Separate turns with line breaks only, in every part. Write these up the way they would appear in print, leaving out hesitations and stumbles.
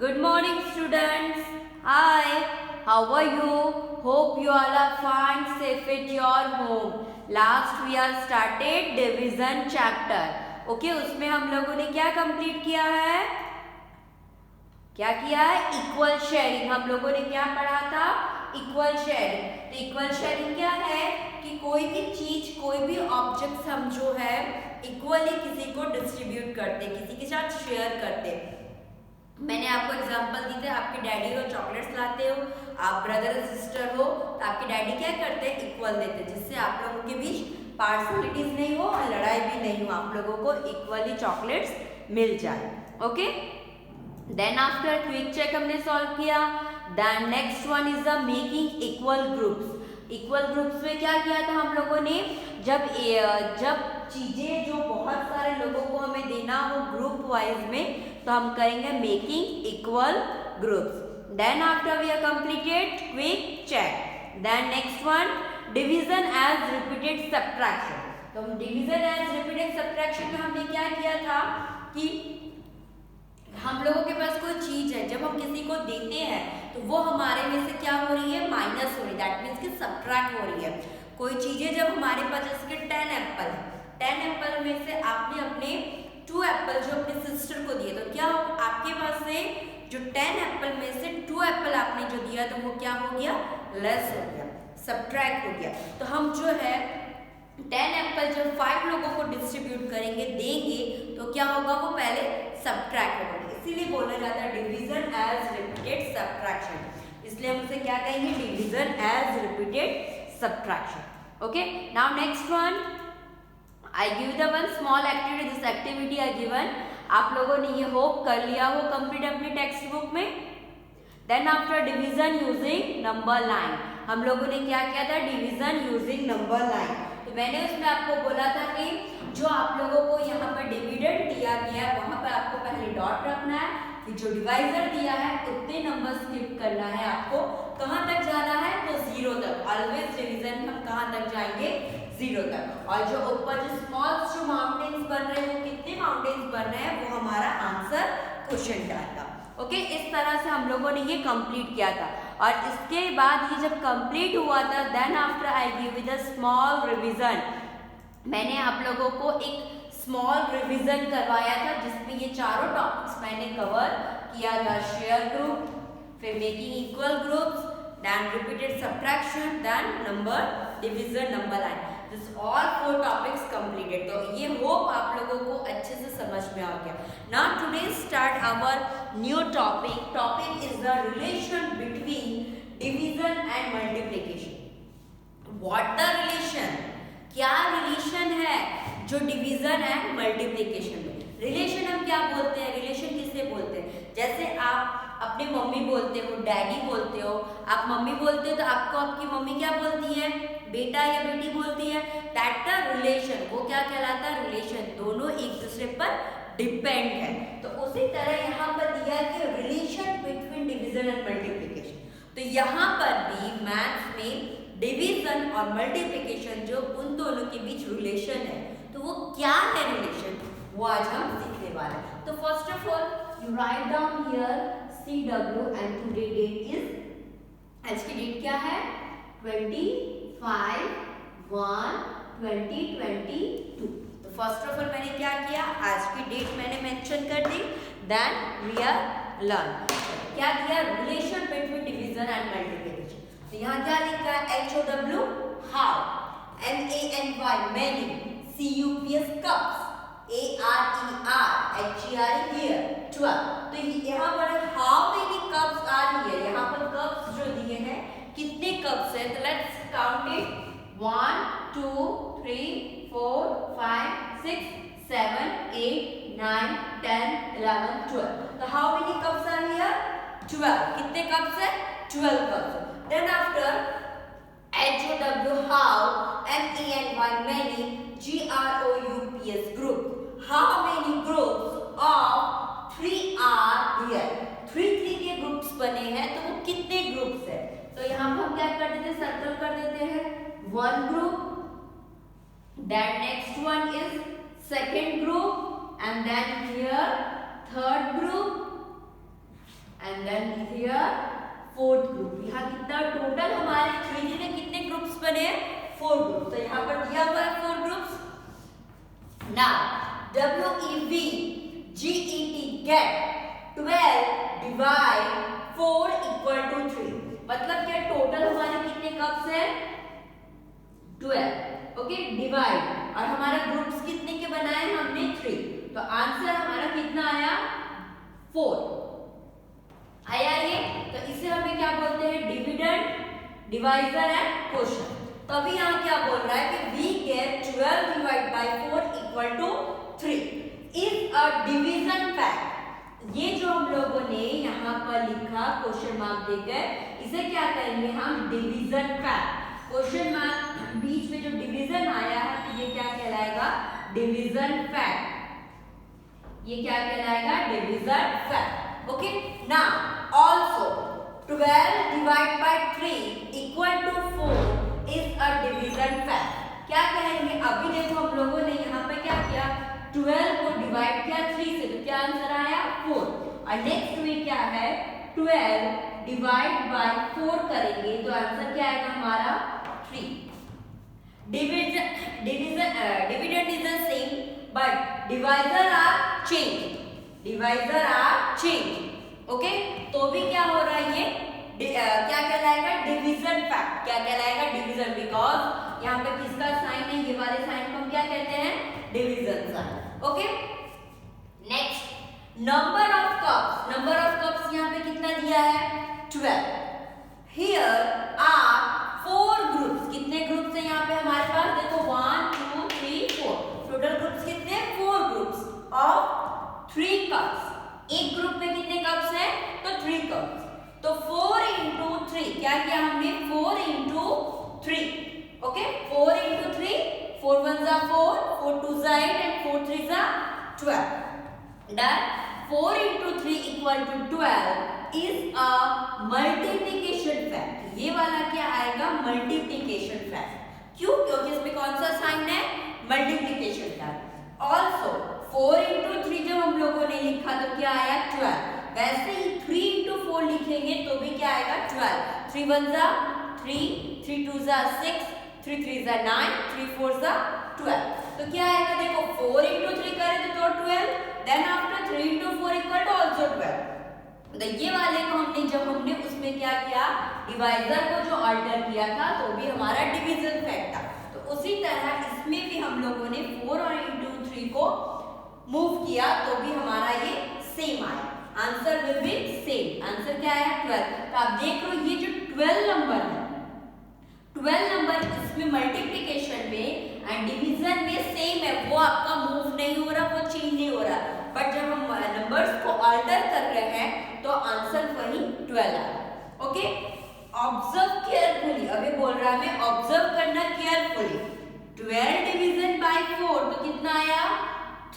Good morning, students. Hi, how are you? Hope you all are fine, safe at your home. Last we have started division chapter. Okay, उसमें हम लोगों ने क्या complete किया है? क्या किया है? Equal sharing. हम लोगों ने क्या पढ़ा था? Equal sharing. तो इक्वल शेयरिंग क्या है कि कोई भी चीज, कोई भी ऑब्जेक्ट हम जो है इक्वली किसी को डिस्ट्रीब्यूट करते, किसी के साथ शेयर करते. मैंने आपको एग्जांपल दी थी, आपके डैडी को चॉकलेट्स लाते हो, आप ब्रदर और सिस्टर हो, तो आपके डैडी क्या करते हैं? इक्वल देते हैं, जिससे आप लोगों के बीच पार्शलिटीज नहीं हो और लड़ाई भी नहीं हो, आप लोगों को इक्वली चॉकलेट्स मिल जाए. Okay, then after quick check हमने सॉल्व किया. Then next one is the making equal groups. Equal groups में क्या किया था हम लोगों ने? जब चीजें जो बहुत सारे लोगों को हमें देना हो ग्रुप वाइज में, तो हम करेंगे making equal groups. Then after we are completed quick check. Then next one division as repeated subtraction. तो हम डिवीजन एज रिपीटेड सब्ट्रैक्शन में हमने क्या किया था कि हम लोगों के पास कोई चीज है, जब हम किसी को देते हैं तो वो हमारे में से क्या हो रही है? माइनस हो रही है. दैट मीन्स कि सब्ट्रैक्ट हो रही है. कोई चीजें जब हमारे पास, जैसे कि 10 एप्पल है, 10 एप्पल में से आपने अपने 2 एप्पल जो अपने सिस्टर को दिए, तो क्या हो आपके पास से जो 10 एप्पल में से 2 एप्पल आपने जो दिया, तो वो क्या हो गया? लेस हो गया, सब्ट्रैक्ट हो गया. तो हम जो है 10 एप्पल जब 5 लोगों को डिस्ट्रीब्यूट करेंगे, देंगे, तो क्या होगा? वो पहले सब्ट्रैक्ट होगा. इसीलिए बोला जाता है डिवीजन एज रिपीटेड सब्ट्रैक्शन. इसलिए हम उसे क्या कहेंगे? Division as repeated subtraction. Okay, now next one, I give the one small activity. This activity I given. आप लोगों ने ये होप कर लिया हो कंप्लीट अपनी टेक्स्ट बुक में. देन आफ्टर डिवीजन यूजिंग नंबर लाइन, हम लोगों ने क्या किया था? Division using number line. तो मैंने उसमें आपको बोला था कि जो आप लोगों को यहाँ पर डिविडेंड दिया गया है, वहां पर आपको पहले डॉट रखना है, फिर जो डिवाइजर दिया है उतने नंबर स्किप करना है आपको. कहाँ तक जाना है? तो 0 तक. ऑलवेज डिवीजन में हम कहाँ तक जाएंगे? 0 तक. और जो ऊपर जो स्मॉल जो माउंटेन्स बन रहे हैं, वो कितने माउंटेन्स बन रहे हैं, वो हमारा आंसर क्वेश्चन डालता. ओके, इस तरह से हम लोगों ने ये कंप्लीट किया था. और इसके बाद ये जब कंप्लीट हुआ था, then after I give with a small revision. मैंने आप लोगों को एक स्मॉल रिवीजन करवाया था, जिसमें ये चारों टॉपिक्स मैंने कवर किया था. शेयर ग्रुप, फिर making equal groups, then repeated subtraction, then number division, number line. This all 4 topics completed. तो ये होप आप लोगों को अच्छे से समझ में आ गया. Now today start our new topic. Topic is the relation between division and multiplication. What the relation? क्या रिलेशन है जो डिवीजन एंड मल्टीप्लिकेशन में? रिलेशन हम क्या बोलते हैं? रिलेशन किसे बोलते हैं? जैसे आप अपने मम्मी बोलते हो, डैडी बोलते हो. आप मम्मी बोलते हो तो आपको आपकी मम्मी क्या बोलती है? बेटा या बेटी बोलती है. That the relation. वो क्या कहलाता है? रिलेशन. दोनों एक दूसरे पर डिपेंड है. तो उसी तरह यहाँ पर दिया कि relation between division and multiplication. तो यहाँ पर भी मैथ्स में डिवीजन और मल्टीप्लिकेशन जो उन दोनों के बीच रिलेशन है, तो वो क्या है रिलेशन, वो आज हम सीखने वाले हैं. तो first of all you write down here CW and today date is, आज की डेट क्या है? 25/1/2022. तो फर्स्ट ऑफ ऑल मैंने क्या किया? आज की डेट मैंने मेंशन कर दी. देन वी आर लर्न क्या किया? Relation between division and multiplication. तो यहाँ क्या लिखा है? HOW how, MANY many, CUPS cups, ARER HERE 12. तो यहाँ पर how many cups are here. यहाँ पर कप्स जो दिए हैं, कितने कप्स है? तो लेट्स काउंट इट. 1 2 3 4 5 6 7 8 9 10 11 12. तो how many cups are here? 12. कितने कप्स है? 12 cups. Then after HOW how, MANY many, GROUPS group. How many groups of 3 are here? 3 के ग्रुप्स बने हैं, तो वो कितने ग्रुप्स है? तो यहाँ पर हम क्या कर देते हैं? सर्कल कर देते हैं. 1 group, then next one is second group, and then here third group, get 12 divide 4 equal to 3। मतलब क्या टोटल हमारे कितने कप्स है 12। ओके डिवाइड और हमारा ग्रुप्स कितने के बनाए हमने 3, तो आंसर हमारा कितना आया 4 आया ये। तो इसे हमें क्या बोलते हैं डिविडेंड, डिवाइजर एंड क्वोशिएंट। तो अभी यहाँ क्या बोल रहा है कि we get 12 divide by 4 equal to 3 is a division fact. ये जो हम लोगों ने यहाँ पर लिखा क्वेश्चन मार्क देकर, इसे क्या करेंगे हम डिवीजन फैक्ट। क्वेश्चन मार्क बीच में जो डिवीजन आया है तो ये क्या कहलाएगा डिवीजन फैक्ट। ये क्या कहलाएगा division fact. Okay now also 12 divide by 3 equal to 4 is a division fact. क्या कहेंगे अभी देखो हम लोगों ने यहाँ पे क्या किया 12 को डिवाइड किया 3 से, तो क्या आंसर आया 4। और नेक्स्ट में क्या है 12 डिवाइड बाय 4 करेंगे तो आंसर क्या आएगा हमारा 3। Dividend is the same but divisor are change, divisor are change. Okay तो भी क्या हो रहा है ये क्या कहलाएगा डिवीजन फैक्ट। क्या कहलाएगा डिवीजन, बिकॉज यहाँ पे किसका साइन है ये वाले साइन को हम क्या कहते हैं division sign. Okay next number of cups. Number of cups यहाँ पे कितना दिया है 12। Here are 4 groups. कितने ग्रुप्स है यहाँ पे हमारे पास देखो 1 2 3 4। टोटल ग्रुप्स कितने 4 ग्रुप्स ऑफ 3 कप्स। एक ग्रुप में कितने कप्स है तो 3 कप्स। तो 4 into 3 क्या किया हमने 4 into 3। ओके 4 into 3 4 1 जा 4 4 2 जा 8 and 4 3 जा 12। Done 4 into 3 equal to 12 is a multiplication fact। ये वाला क्या आएगा मल्टीप्लिकेशन फैक्ट। क्यों क्योंकि इसमें कौन सा साइन है मल्टीप्लिकेशन फैक्ट। ऑल्सो 4 into 3 जब हम लोगों ने लिखा तो क्या आया 12। वैसे ही 3 into 4 लिखेंगे तो भी क्या आएगा 12। 3 1 जा 3 3 2 जा 6 3 3 जा 9 3 4 जा 12। तो क्या आएगा देखो 4 into 3 करें तो 12 then after 3 into 4 equal to also 12। तो ये वाले को हमने जब हमने उसमें क्या किया डिवाइजर को जो अल्टर किया था तो भी हमारा डिवीजन फैक्ट था। तो उसी तरह इसमें भी हम लोगों ने 4 और into 3 को मूव किया तो भी हमारा ये सेम आया। Answer will be same. Answer क्या है 12। तो आप देख लो ये जो 12 नंबर है 12 नंबर इसमें मल्टीप्लिकेशन में एंड डिवीजन में सेम है, वो आपका मूव नहीं हो रहा, वो चेंज नहीं हो रहा। बट जब हम नंबर्स को अल्टर कर रहे हैं तो आंसर वही 12 आया। Okay observe carefully. अभी बोल रहा है मैं ऑब्जर्व करना केयरफुली। 12 डिवीजन बाय 4 तो कितना आया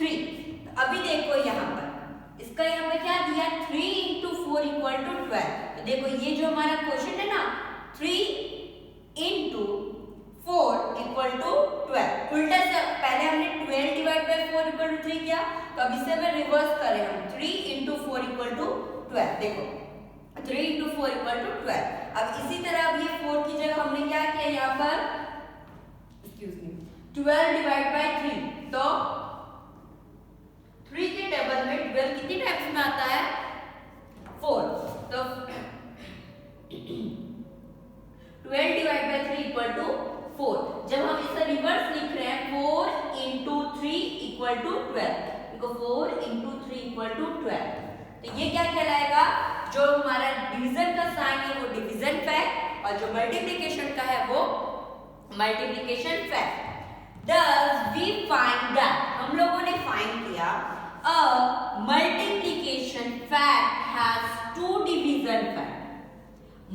3। तो अभी देखो यहाँ पर इसका यहाँ पे क्या दिया 3 into 4 इक्वल टू 12। तो देखो ये जो हमारा क्वेश्चन है ना 3 into 4 इक्वल टू 12। उल्टा से पहले हमने 12 डिवाइड बाय 4 इक्वल टू 3 किया, तो अब इसे मैं रिवर्स करें हम 3 into 4 इक्वल टू 12। देखो 3 into 4 इक्वल टू 12। अब इसी तरह अब ये 4 की जगह हमने क्या किया यहाँ पर 12 डिवाइड बाय 3। तो 3 के टेबल में 12 कितनी टाइम्स में आता है 4। तो 12 डिवाइड बाय 3 इक्वल टू 4। जब हम इसे रिवर्स लिख रहे हैं 4 into 3 इक्वल टू 12। देखो 4 into 3 इक्वल टू 12। तो ये क्या कहलाएगा जो हमारा डिवीजन का साइन है वो डिवीजन फैक्ट और जो मल्टीप्लिकेशन का है वो multiplication fact. Thus we find that हम लोगों ने फाइंड किया a multiplication fact has 2 division fact।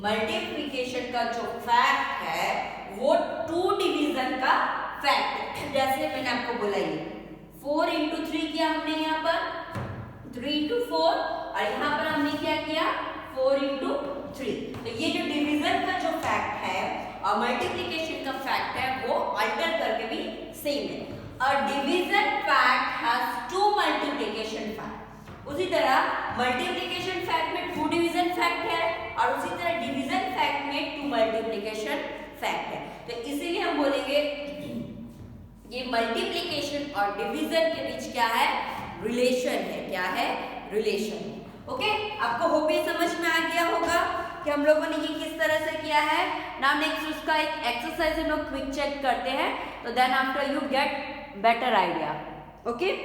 Multiplication का जो फैक्ट है वो 2 डिवीजन का फैक्ट है। जैसे मैंने आपको बोला ये 4 into 3 किया हमने यहाँ पर 3 into 4 और यहाँ पर हमने क्या किया 4 into 3। तो ये जो डिवीजन का जो फैक्ट है और मल्टीप्लिकेशन का फैक्ट है वो अल्टर करके भी सेम है। A division fact has 2 multiplication fact। उसी तरह मल्टीप्लिकेशन फैक्ट में 2 डिवीजन फैक्ट है और उसी तरह डिवीजन फैक्ट में 2 मल्टीप्लिकेशन फैक्ट है। तो इसीलिए हम बोलेंगे ये मल्टीप्लिकेशन और डिवीजन के बीच क्या है रिलेशन है। क्या है रिलेशन में। ओके, आपको होप ये समझ में आ गया होगा कि हम लोगों ने ये किस तरह से किया है। नाउ नेक्स्ट उसका एक एक्सरसाइज हम लोग क्विक चेक करते हैं, तो then after you get better idea. Okay,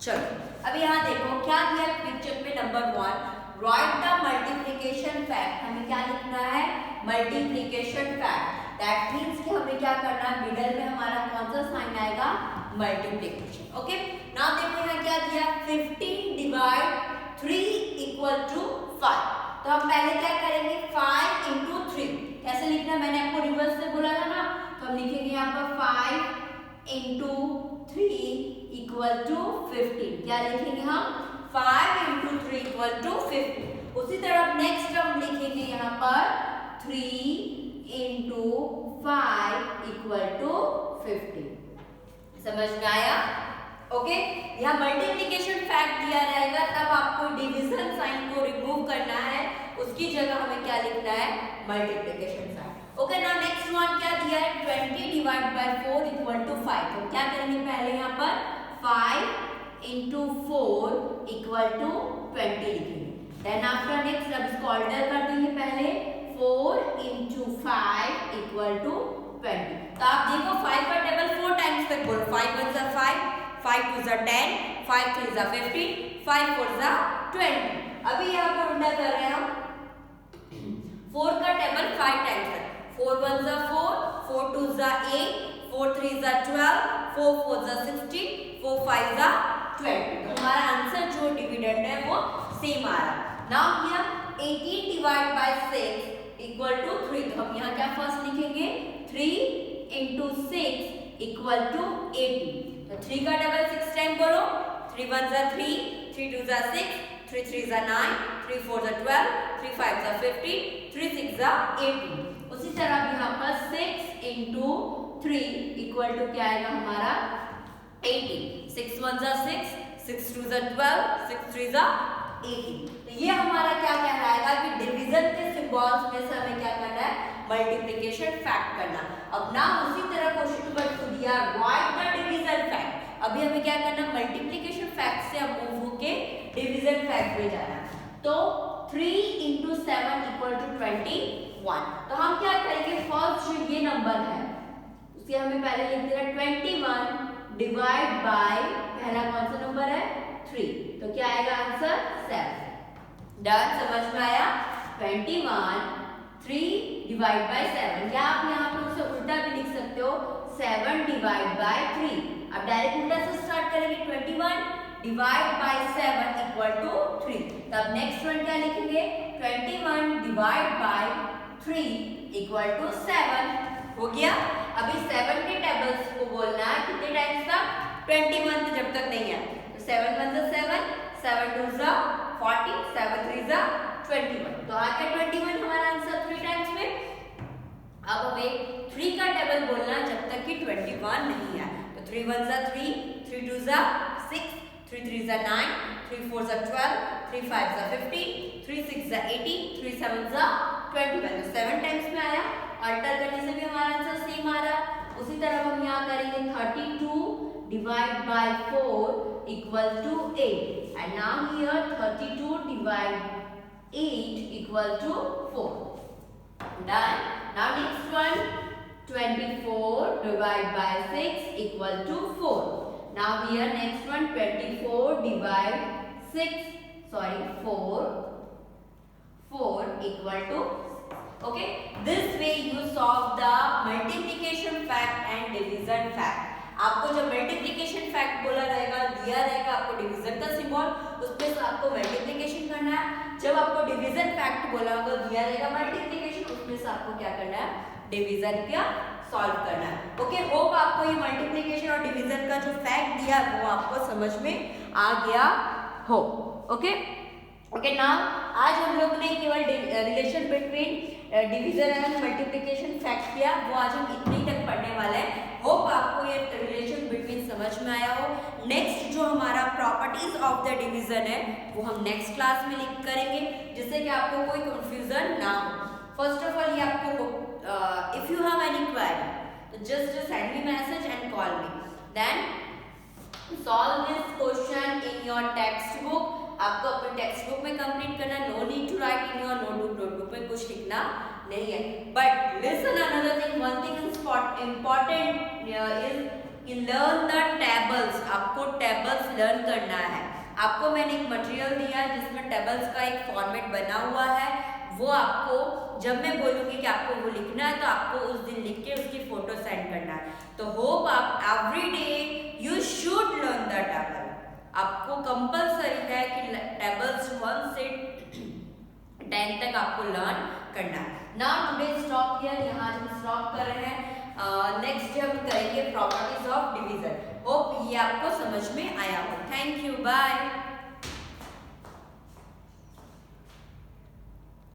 चलो अब यहाँ देखो क्या दिया पिक्चर में। Number 1, write the multiplication fact. हमें क्या लिखना है? Multiplication fact. दैट मीन्स कि हमें क्या करना है, मिडल में हमारा कौन सा साइन आएगा? मल्टीप्लिकेशन। ओके, नाउ देखो यहाँ क्या दिया, 15 डिवाइड 3 इक्वल टू 5। तो हम पहले क्या करेंगे, 5 इंटू 3। कैसे लिखना है? मैंने आपको रिवर्स से बोला था ना, तो हम लिखेंगे यहाँ पर 5 इंटू 3 इक्वल टू 15। क्या लिखेंगे हम? 5 इंटू 3 इक्वल टू 15। उसी तरह नेक्स्ट हम लिखेंगे यहाँ पर 3 इंटू 5 इक्वल टू 15। समझ में आया? ओके, यहाँ मल्टीप्लिकेशन फैक्ट दिया रहेगा, तब आपको डिवीजन साइन को रिमूव करना है, उसकी जगह हमें क्या लिखना है? Multiplication fact. Okay, now next one क्या दिया है, 20 डिवाइड बाय 4 इक्वल टू 5। तो क्या करेंगे पहले यहाँ पर 5 इंटू 4 इक्वल टू 20 लिखेंगे। देन आफ्टर नेक्स्ट अब इसको ऑल्टर कर देंगे, पहले 4 इंटू 5 इक्वल टू 20। तो आप देखो 5 का टेबल 4 टाइम्स तक बोलो। 5 1 जा 5, 5 2 जा 10, 5 3 जा 15, 5 4 जा 20। अभी यहाँ पर उल्टा कर रहे हैं हम, 4 का टेबल 5 टाइम्स तक। 4 1 जा 4, 4 2 जा 8, 4 3 जा 12, 4 4 जा 16, 4 5 जा 20। तो हमारा आंसर जो डिविडेंड है वो सेम आ रहा। Now here 18 divide by 6 equal to 3। तो हम यहाँ क्या फर्स्ट लिखेंगे, 3 इंटू 6 इक्वल टू 18। तो 3 का डबल 6 टाइम बोलो। 3 1 जा 3, 3 2 जा 6, 3 3 जा 9, 3 4 जा 12, 3 5 जा 15, 3 6 जा 18। उसी तरह यहाँ पर 6 इंटू 3 इक्वल टू क्या आएगा हमारा 18। 6 1 जा 6, 6 2 जा 12, 6 3 जा 18। तो ये हमारा क्या कहलाएगा कि डिवीजन के सिंबल्स में से हमें क्या करना है, मल्टीप्लिकेशन फैक्ट करना। अब ना उसी तरह क्वेश्चन नंबर 2 दिया, राइट द डिवीजन फैक्ट। अभी हमें क्या करना, मल्टीप्लिकेशन फैक्ट से हम मूव होके डिवीजन फैक्ट में जाना। तो 3 इंटू 7 इक्वल टू 21। तो हम क्या करेंगे, फर्स्ट जो ये नंबर है उसे हमें पहले लिख देना 21 डिवाइड बाय पहला कौन सा नंबर है 3। तो क्या आएगा आंसर 7। डन, समझ में आया? 21 3 डिवाइड बाय 7, या आप यहाँ पर उसे उल्टा भी लिख सकते हो, 7 डिवाइड बाय 3। अब डायरेक्ट उल्टा से स्टार्ट करेंगे, 21 डिवाइड बाय 7 इक्वल टू 3। तब नेक्स्ट वन क्या लिखेंगे, 21 डिवाइड बाय 3 इक्वल टू 7। हो गया। अभी 7 के टेबल्स को बोलना है कितने टाइम्स तक, 21 जब तक नहीं है। तो 7 1 जा 7, 7 2 जा 40, 7 3 जा 21। तो आ गया 21 हमारा आंसर 3 टाइम्स में। अब हमें 3 का टेबल बोलना जब तक कि 21 नहीं है। तो 3 1 जा 3, 3 2 जा 6, 3 3 जा 9, 3 4 जा 12, 3 5 जा 15, 3 6 जा 18, 3 7 जा 21। तो 7 टाइम्स में आया। अल्टर करने से भी हमारा आंसर सेम आ रहा। उसी तरह हम यहाँ करेंगे 32 divide by 4 equal to 8। And now here 32 divide 8 equal to 4। Done. Now next one 24 divide by 6 equal to 4। Now here next one 24 divide 4 equal to, okay, this way you solve the multiplication fact and division fact. आपको जब multiplication fact बोला रहेगा, दिया रहेगा आपको division का symbol, उसमें से आपको मल्टीप्लिकेशन करना है। जब आपको डिवीजन फैक्ट बोला होगा, दिया रहेगा मल्टीप्लिकेशन, उसमें से आपको क्या करना है, डिवीजन का सॉल्व करना है। ओके, होप आपको ये मल्टीप्लिकेशन और डिवीजन का जो फैक्ट दिया वो आपको समझ में आ गया हो। ओके, ओके ना, आज हम लोग ने केवल relation between division and multiplication fact किया, वो आज हम इतनी तक पढ़ने वाले हैं। होप आपको ये रिलेशन बिटवीन समझ में आया हो। नेक्स्ट जो हमारा प्रॉपर्टीज ऑफ द डिवीजन है वो हम नेक्स्ट क्लास में लिख करेंगे, जिससे कि आपको कोई कंफ्यूजन ना हो। फर्स्ट ऑफ ऑल ये आपको if you have any query तो just send me message and call me, then solve this question in your textbook. आपको अपने टेक्स्ट बुक में कंप्लीट करना, no need to write in your notebook में कुछ लिखना नहीं है। But listen another thing, one thing important is learn the tables. आपको टेबल्स लर्न करना है। आपको मैंने एक मटेरियल दिया है जिसमें टेबल्स का एक फॉर्मेट बना हुआ है, वो आपको जब मैं बोलूंगी कि आपको वो लिखना है तो आपको उस दिन लिख के उसकी फोटो सेंड करना है। तो होप आप every day you should learn the table. आपको कंपल्सरी है कि टेबल्स 1 से 10 तक आपको लर्न करना है। नाउ टुडे स्टॉप हियर, यहाँ हम स्टॉप कर रहे हैं। नेक्स्ट हम करेंगे प्रॉपर्टीज ऑफ डिवीजन। होप ये आपको समझ में आया हो। Thank you, bye.